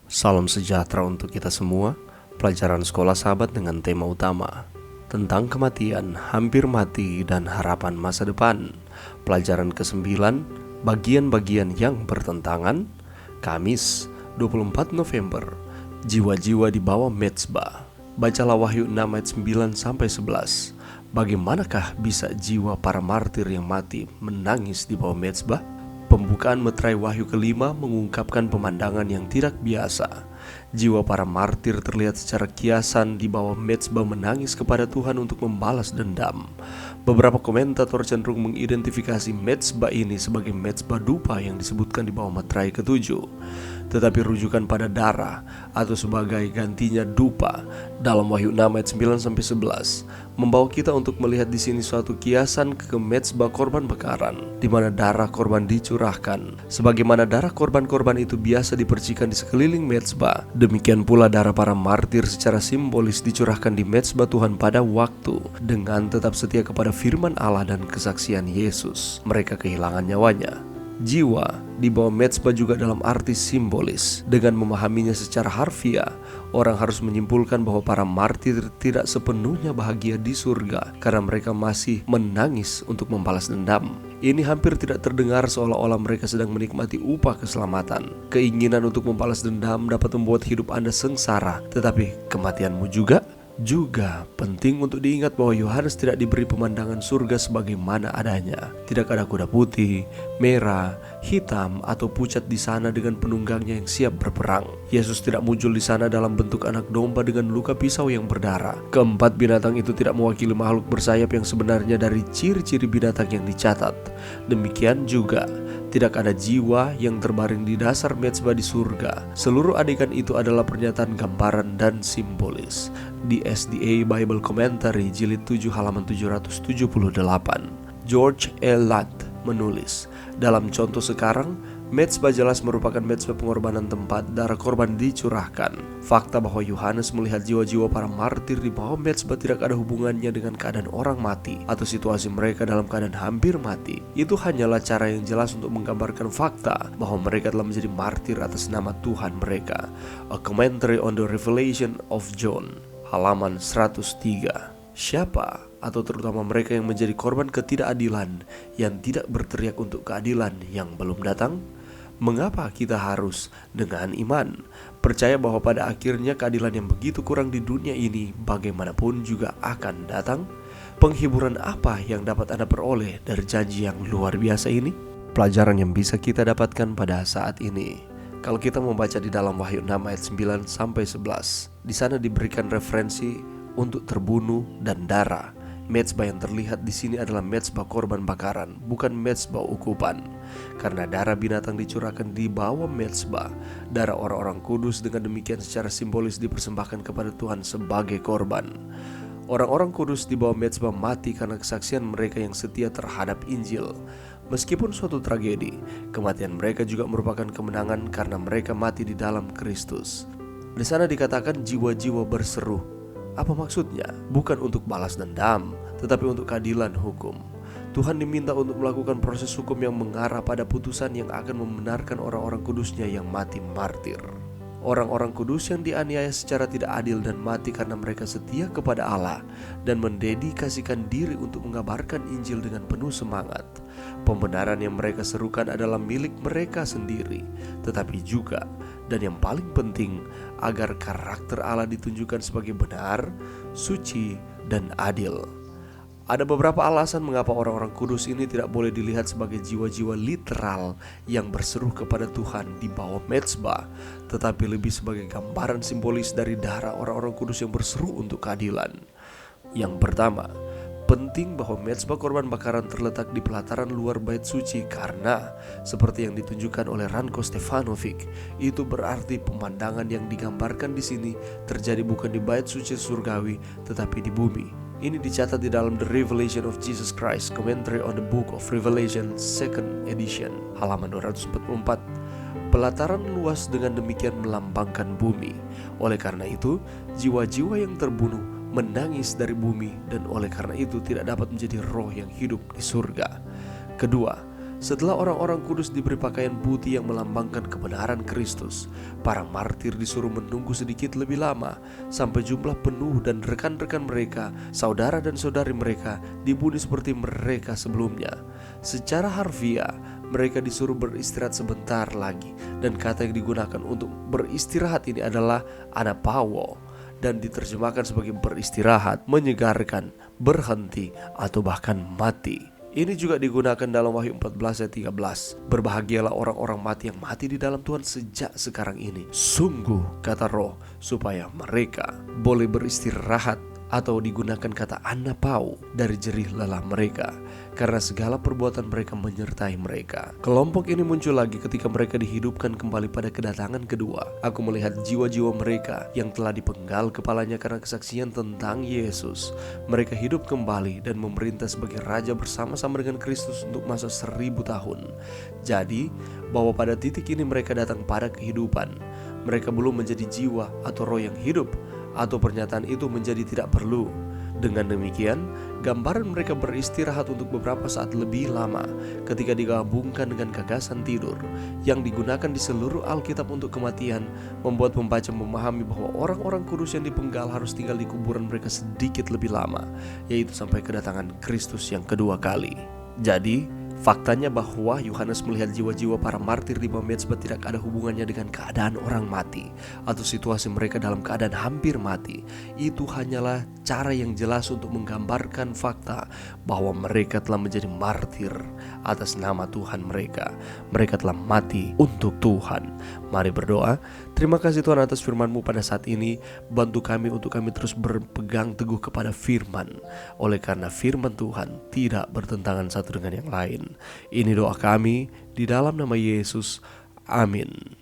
Salam sejahtera untuk kita semua. Pelajaran sekolah sahabat dengan tema utama tentang kematian, hampir mati, dan harapan masa depan. Pelajaran ke-9, bagian-bagian yang bertentangan. Kamis, 24 November. Jiwa-jiwa di bawah mezbah. Bacalah Wahyu 6 ayat 9-11. Bagaimanakah bisa jiwa para martir yang mati menangis di bawah mezbah? Pembukaan meterai Wahyu kelima mengungkapkan pemandangan yang tidak biasa. Jiwa para martir terlihat secara kiasan di bawah mezbah menangis kepada Tuhan untuk membalas dendam. Beberapa komentator cenderung mengidentifikasi mezbah ini sebagai mezbah dupa yang disebutkan di bawah meterai ketujuh. Tetapi rujukan pada darah atau sebagai gantinya dupa dalam Wahyu 6 ayat 9-11 membawa kita untuk melihat di sini suatu kiasan ke mezbah korban bakaran, di mana darah korban dicurahkan. Sebagaimana darah korban-korban itu biasa dipercikan di sekeliling mezbah, demikian pula darah para martir secara simbolis dicurahkan di mezbah Tuhan pada waktu. Dengan tetap setia kepada firman Allah dan kesaksian Yesus, mereka kehilangan nyawanya. Jiwa di bawah mezbah juga dalam arti simbolis. Dengan memahaminya secara harfiah, orang harus menyimpulkan bahwa para martir tidak sepenuhnya bahagia di surga karena mereka masih menangis untuk membalas dendam. Ini hampir tidak terdengar seolah-olah mereka sedang menikmati upah keselamatan. Keinginan untuk membalas dendam dapat membuat hidup Anda sengsara, tetapi kematianmu juga penting untuk diingat bahwa Yohanes tidak diberi pemandangan surga sebagaimana adanya. Tidak ada kuda putih, merah, hitam, atau pucat di sana dengan penunggangnya yang siap berperang. Yesus tidak muncul di sana dalam bentuk anak domba dengan luka pisau yang berdarah. Keempat binatang itu tidak mewakili makhluk bersayap yang sebenarnya dari ciri-ciri binatang yang dicatat. Demikian juga tidak ada jiwa yang terbaring di dasar mezbah di surga. Seluruh adegan itu adalah pernyataan gambaran dan simbolis. Di SDA Bible Commentary jilid 7 halaman 778, George L. Ladd menulis, dalam contoh sekarang, mezbah jelas merupakan mezbah pengorbanan tempat darah korban dicurahkan. Fakta bahwa Yohanes melihat jiwa-jiwa para martir di bawah mezbah tidak ada hubungannya dengan keadaan orang mati atau situasi mereka dalam keadaan hampir mati. Itu hanyalah cara yang jelas untuk menggambarkan fakta bahwa mereka telah menjadi martir atas nama Tuhan mereka. A Commentary on the Revelation of John, halaman 103. Siapa atau terutama mereka yang menjadi korban ketidakadilan yang tidak berteriak untuk keadilan yang belum datang? Mengapa kita harus dengan iman percaya bahwa pada akhirnya keadilan yang begitu kurang di dunia ini bagaimanapun juga akan datang? Penghiburan apa yang dapat Anda peroleh dari janji yang luar biasa ini? Pelajaran yang bisa kita dapatkan pada saat ini, kalau kita membaca di dalam Wahyu 6 ayat 9-11, di sana diberikan referensi untuk terbunuh dan darah. Mezbah yang terlihat di sini adalah mezbah korban bakaran, bukan mezbah ukupan. Karena darah binatang dicurahkan di bawah mezbah, darah orang-orang kudus dengan demikian secara simbolis dipersembahkan kepada Tuhan sebagai korban. Orang-orang kudus di bawah mezbah mati karena kesaksian mereka yang setia terhadap Injil. Meskipun suatu tragedi, kematian mereka juga merupakan kemenangan karena mereka mati di dalam Kristus. Di sana dikatakan jiwa-jiwa berseru. Apa maksudnya? Bukan untuk balas dendam, tetapi untuk keadilan hukum. Tuhan diminta untuk melakukan proses hukum yang mengarah pada putusan yang akan membenarkan orang-orang kudusnya yang mati martir. Orang-orang kudus yang dianiaya secara tidak adil dan mati karena mereka setia kepada Allah dan mendedikasikan diri untuk mengabarkan Injil dengan penuh semangat. Pembenaran yang mereka serukan adalah milik mereka sendiri, tetapi juga, dan yang paling penting, agar karakter Allah ditunjukkan sebagai benar, suci, dan adil. Ada beberapa alasan mengapa orang-orang kudus ini tidak boleh dilihat sebagai jiwa-jiwa literal yang berseru kepada Tuhan di bawah mezbah, tetapi lebih sebagai gambaran simbolis dari darah orang-orang kudus yang berseru untuk keadilan. Yang pertama, penting bahwa mezbah korban bakaran terletak di pelataran luar bait suci karena, seperti yang ditunjukkan oleh Ranko Stefanovic, itu berarti pemandangan yang digambarkan di sini terjadi bukan di bait suci surgawi, tetapi di bumi. Ini dicatat di dalam The Revelation of Jesus Christ, Commentary on the Book of Revelation 2nd edition, halaman 244. Pelataran luas dengan demikian melambangkan bumi. Oleh karena itu, jiwa-jiwa yang terbunuh menangis dari bumi dan oleh karena itu tidak dapat menjadi roh yang hidup di surga. Kedua, Setelah orang-orang kudus diberi pakaian putih yang melambangkan kebenaran Kristus, para martir disuruh menunggu sedikit lebih lama sampai jumlah penuh dan rekan-rekan mereka, saudara dan saudari mereka dibunuh seperti mereka sebelumnya. Secara harfiah, mereka disuruh beristirahat sebentar lagi, dan kata yang digunakan untuk beristirahat ini adalah anapawo, dan diterjemahkan sebagai beristirahat, menyegarkan, berhenti, atau bahkan mati. Ini juga digunakan dalam Wahyu 14 ayat 13. Berbahagialah orang-orang mati yang mati di dalam Tuhan sejak sekarang ini. Sungguh, kata Roh, supaya mereka boleh beristirahat, atau digunakan kata anapau, dari jerih lelah mereka, karena segala perbuatan mereka menyertai mereka. Kelompok ini muncul lagi ketika mereka dihidupkan kembali pada kedatangan kedua. Aku melihat jiwa-jiwa mereka yang telah dipenggal kepalanya karena kesaksian tentang Yesus. Mereka hidup kembali dan memerintah sebagai raja bersama-sama dengan Kristus untuk masa 1000 tahun. Jadi, bahwa pada titik ini mereka datang pada kehidupan. Mereka belum menjadi jiwa atau roh yang hidup, atau pernyataan itu menjadi tidak perlu. Dengan demikian, gambaran mereka beristirahat untuk beberapa saat lebih lama ketika digabungkan dengan gagasan tidur yang digunakan di seluruh Alkitab untuk kematian, membuat pembaca memahami bahwa orang-orang kudus yang dipenggal harus tinggal di kuburan mereka sedikit lebih lama, yaitu sampai kedatangan Kristus yang kedua kali. Jadi, faktanya bahwa Yohanes melihat jiwa-jiwa para martir di bawah mezbah tidak ada hubungannya dengan keadaan orang mati atau situasi mereka dalam keadaan hampir mati. Itu hanyalah cara yang jelas untuk menggambarkan fakta bahwa mereka telah menjadi martir atas nama Tuhan mereka. Mereka telah mati untuk Tuhan. Mari berdoa. Terima kasih Tuhan atas firman-Mu pada saat ini. Bantu kami untuk kami terus berpegang teguh kepada firman, oleh karena firman Tuhan tidak bertentangan satu dengan yang lain. Ini doa kami di dalam nama Yesus. Amin.